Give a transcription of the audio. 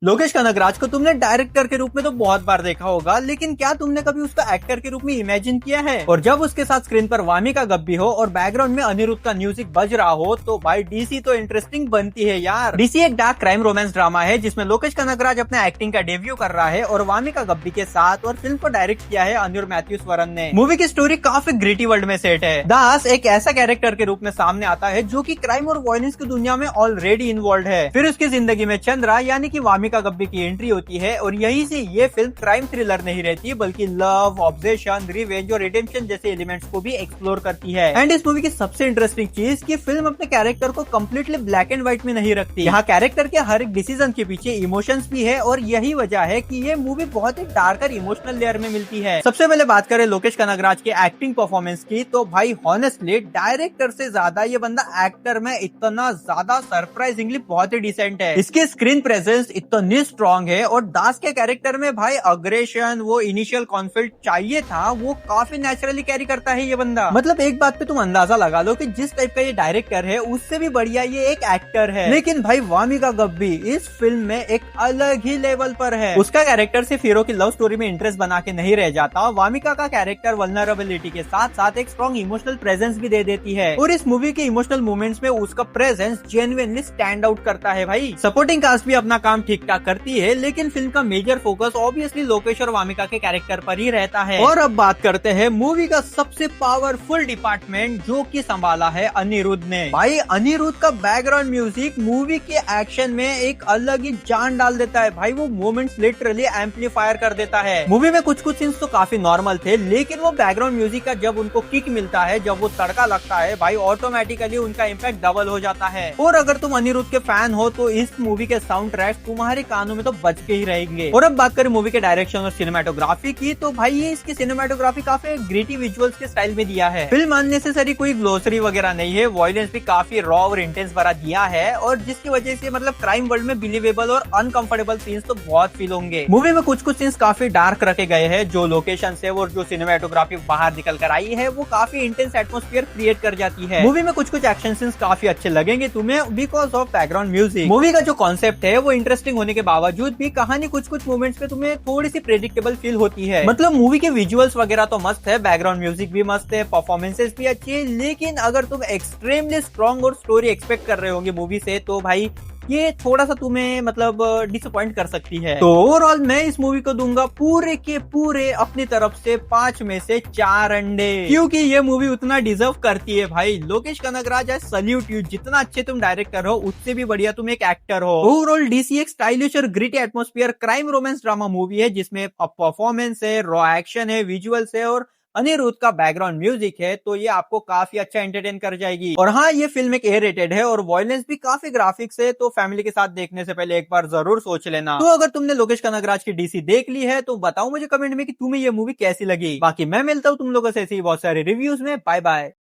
लोकेश कनगराज को तुमने डायरेक्टर के रूप में तो बहुत बार देखा होगा, लेकिन क्या तुमने कभी उसका एक्टर के रूप में इमेजिन किया है? और जब उसके साथ स्क्रीन पर वामिका गब्बी हो और बैकग्राउंड में अनिरुद्ध का म्यूजिक बज रहा हो तो भाई डीसी तो इंटरेस्टिंग बनती है यार। डीसी एक डार्क क्राइम रोमांस ड्रामा है जिसमें लोकेश कनगराज अपने एक्टिंग का डेब्यू कर रहा है और वामिका गब्बी के साथ, और फिल्म को डायरेक्ट किया है अनिरुद्ध मैथ्यूसवरन ने। मूवी की स्टोरी काफी ग्रिटी वर्ल्ड में सेट है। दास एक ऐसा कैरेक्टर के रूप में सामने आता है जो कि क्राइम और वायलेंस की दुनिया में ऑलरेडी इन्वॉल्व है। फिर उसकी जिंदगी में चंद्रा यानी कि वामिका गब्बी की एंट्री होती है और यहीं से ये फिल्म क्राइम थ्रिलर नहीं रहती बल्कि लव, ऑब्सेशन, रिवेंज और रिडेम्पशन जैसे एलिमेंट्स को भी एक्सप्लोर करती है। एंड इस मूवी की सबसे इंटरेस्टिंग चीज कि फिल्म अपने कैरेक्टर को कम्प्लीटली ब्लैक एंड व्हाइट में नहीं रखती। यहाँ कैरेक्टर के हर एक डिसीजन के पीछे इमोशंस भी है और यही वजह है कि ये मूवी बहुत ही डार्कर इमोशनल लेयर में मिलती है। सबसे पहले बात करें लोकेश कनगराज के एक्टिंग परफॉर्मेंस की तो भाई हॉनेस्टली डायरेक्टर से ज्यादा ये बंदा एक्टर में इतना ज्यादा सरप्राइजिंगली बहुत ही डिसेंट है। इसके स्क्रीन प्रेजेंस इतनी स्ट्रॉन्ग है और दास के कैरेक्टर में भाई अग्रेशन, वो इनिशियल कॉन्फ्लिक्ट चाहिए था, वो काफी नेचुरली कैरी करता है ये बंदा। मतलब एक बात पे तुम अंदाजा लगा लो कि जिस टाइप का ये डायरेक्टर है उससे भी बढ़िया ये एक एक्टर है। लेकिन भाई वामिका गब्बी इस फिल्म में एक अलग ही लेवल पर है। उसका कैरेक्टर सिर्फ हीरो की लव स्टोरी में इंटरेस्ट बना के नहीं रह जाता, वामिका का कैरेक्टर वल्नरेबिलिटी के साथ साथ एक स्ट्रॉन्ग इमोशनल प्रेजेंस भी दे देती है और इस मूवी के इमोशनल मोमेंट्स में उसका प्रेजेंस जेन्युइनली स्टैंड आउट करता है। भाई सपोर्टिंग कास्ट भी अपना काम ठीक ठाक करती है, लेकिन फिल्म का मेजर फोकस ऑब्वियसली लोकेश और वामिका के कैरेक्टर पर ही रहता है। और अब बात करते हैं मूवी का सबसे पावरफुल डिपार्टमेंट जो कि संभाला है अनिरुद्ध ने। भाई अनिरुद्ध का बैकग्राउंड म्यूजिक मूवी के एक्शन में एक अलग ही जान डाल देता है। भाई वो मोमेंट्स लिटरली एम्पलीफायर कर देता है। मूवी में कुछ सीन्स तो काफी नॉर्मल थे, लेकिन वो बैकग्राउंड म्यूजिक का जब उनको किक मिलता है, जब वो तड़का लगता है, भाई ऑटोमेटिकली उनका इम्पैक्ट डबल हो जाता है। और अगर तुम अनिरुद्ध के फैन हो तो इस मूवी के साउंड ट्रैक तुम्हारे कानों में तो बज के ही रहेंगे। और अब बात करें मूवी के डायरेक्शन और सिनेमेटोग्राफी की तो भाई ये इसकी सिनेमेटोग्राफी काफी ग्रिटी विजुअल्स के स्टाइल में दिया है। फिल्म अननेसेसरी कोई ग्लोसरी वगैरह नहीं है, वॉयलेंस भी काफी रॉ और इंटेंस भरा दिया है और जिसकी वजह से मतलब क्राइम वर्ल्ड में बिलीवेबल और अनकंफर्टेबल सीन्स तो बहुत फील होंगे। मूवी में कुछ सीन्स काफी डार्क रखे गए हैं, जो लोकेशन से और जो सिनेमेटोग्राफी बाहर निकल कर आई है वो काफी इंटेंस एटमॉस्फेयर क्रिएट कर जाती है। मूवी में कुछ एक्शन सीन्स काफी अच्छे लगेंगे तुम्हें because of background music. Movie का जो कॉन्सेप्ट है वो इंटरेस्टिंग होने के बावजूद भी कहानी कुछ मोमेंट्स पे तुम्हें थोड़ी सी प्रेडिक्टेबल फील होती है। मतलब मूवी के विजुअल्स वगैरह तो मस्त है, बैकग्राउंड म्यूजिक भी मस्त है, परफॉर्मेंसेस भी अच्छी है, लेकिन अगर तुम एक्सट्रीमली स्ट्रॉन्ग और स्टोरी एक्सपेक्ट कर रहे होंगे मूवी से तो भाई ये थोड़ा सा तुम्हें मतलब डिसअपॉइंट कर सकती है। तो ओवरऑल मैं इस मूवी को दूंगा पूरे के पूरे अपनी तरफ से 5 में से 4 अंडे, क्योंकि ये मूवी उतना डिजर्व करती है। भाई Lokesh Kanagaraj I salute you, जितना अच्छे तुम डायरेक्टर हो उससे भी बढ़िया तुम एक एक्टर हो। ओवरऑल डीसी एक स्टाइलिश और gritty atmosphere crime romance drama movie है जिसमें परफॉर्मेंस है, रॉ एक्शन है, विजुअल्स है और अनिरुद्ध का बैकग्राउंड म्यूजिक है, तो ये आपको काफी अच्छा एंटरटेन कर जाएगी। और हाँ, ये फिल्म एक ए रेटेड है और वॉयलेंस भी काफी ग्राफिक्स है, तो फैमिली के साथ देखने से पहले एक बार जरूर सोच लेना। तो अगर तुमने लोकेश कनगराज की डीसी देख ली है तो बताओ मुझे कमेंट में कि तुम्हें ये मूवी कैसी लगी। बाकी मैं मिलता हूँ तुम लोगों से ऐसे ही बहुत सारे रिव्यूज में। Bye bye.